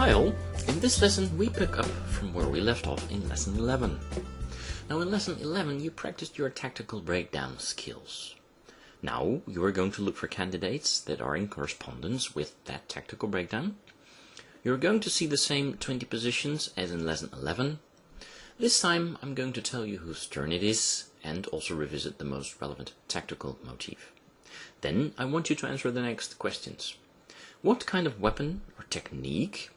Kyle. In this lesson we pick up from where we left off in lesson 11. Now in lesson 11 you practiced your tactical breakdown skills. Now you are going to look for candidates that are in correspondence with that tactical breakdown. You're going to see the same 20 positions as in lesson 11. This time I'm going to tell you whose turn it is and also revisit the most relevant tactical motif. Then I want you to answer the next questions. What kind of weapon or technique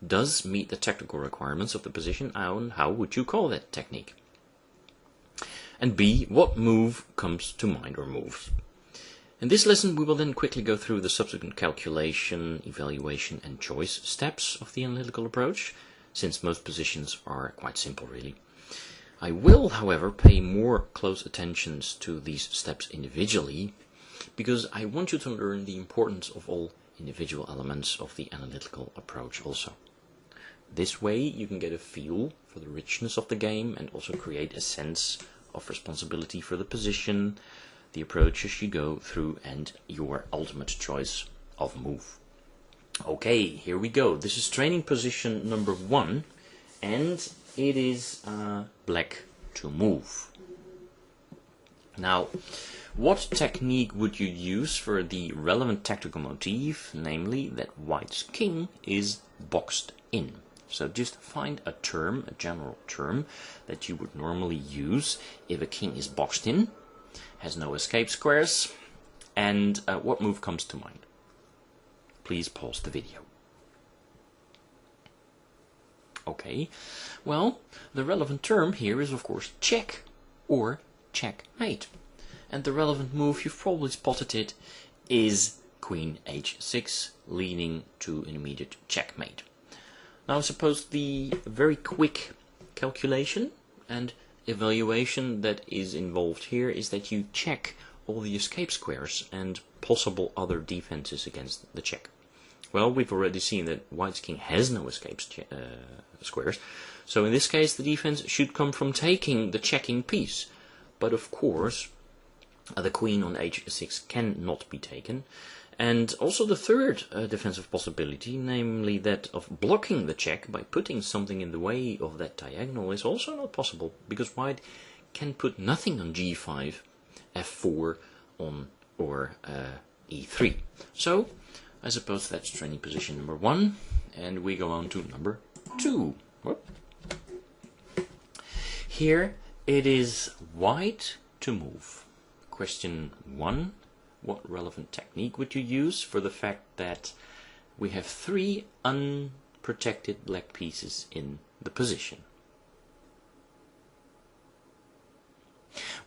does meet the tactical requirements of the position, and how would you call that technique? And B, what move comes to mind or moves? In this lesson we will then quickly go through the subsequent calculation, evaluation and choice steps of the analytical approach, since most positions are quite simple really. I will, however, pay more close attention to these steps individually, because I want you to learn the importance of all individual elements of the analytical approach also. This way you can get a feel for the richness of the game and also create a sense of responsibility for the position, the approaches you go through and your ultimate choice of move. Okay, here we go. This is training position number 1 and it is black to move. Now, what technique would you use for the relevant tactical motif, namely that white's king is boxed in? So just find a term, a general term, that you would normally use if a king is boxed in, has no escape squares, and what move comes to mind. Please pause the video. Okay, well, the relevant term here is of course check or checkmate. And the relevant move, you've probably spotted it, is queen h6, leading to an immediate checkmate. Now suppose the very quick calculation and evaluation that is involved here is that you check all the escape squares and possible other defenses against the check. Well, we've already seen that white's king has no escape squares, so in this case the defense should come from taking the checking piece. But of course the queen on h6 cannot be taken, and also the third defensive possibility, namely that of blocking the check by putting something in the way of that diagonal, is also not possible, because white can put nothing on g5, f4 on or e3. So I suppose that's training position number 1, and we go on to number 2. Whoop. Here it is white to move. Question 1, what relevant technique would you use for the fact that we have 3 unprotected black pieces in the position?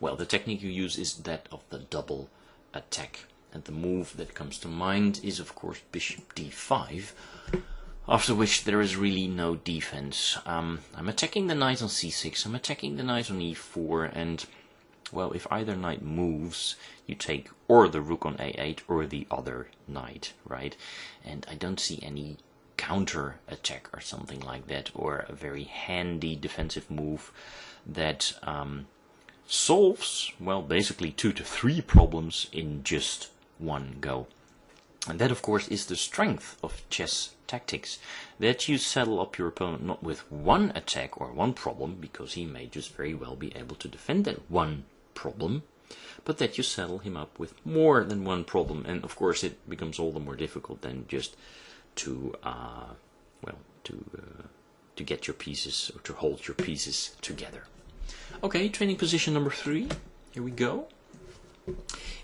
Well, the technique you use is that of the double attack, and the move that comes to mind is of course bishop d5, after which there is really no defense. I'm attacking the knight on c6, I'm attacking the knight on e4, and well, if either knight moves, you take or the rook on a8 or the other knight, right? And I don't see any counter attack or something like that, or a very handy defensive move that solves, well, basically 2 to 3 problems in just one go. And that, of course, is the strength of chess tactics, that you settle up your opponent not with one attack or one problem, because he may just very well be able to defend that one problem, but that you settle him up with more than one problem. And of course it becomes all the more difficult than just to to get your pieces, or to hold your pieces together. Okay, training position number 3, here we go.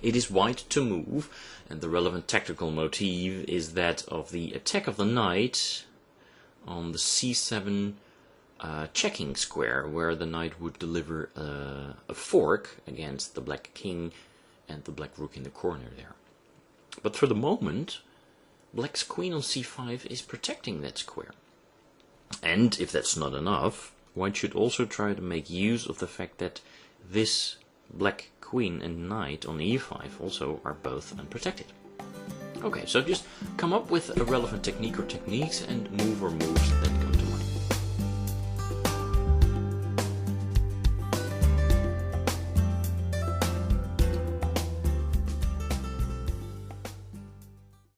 It is white to move, and the relevant tactical motif is that of the attack of the knight on the c7 checking square, where the knight would deliver a fork against the black king and the black rook in the corner there. But for the moment, black's queen on c5 is protecting that square. And if that's not enough, white should also try to make use of the fact that this black queen and knight on e5 also are both unprotected. Okay, so just come up with a relevant technique or techniques and move or moves that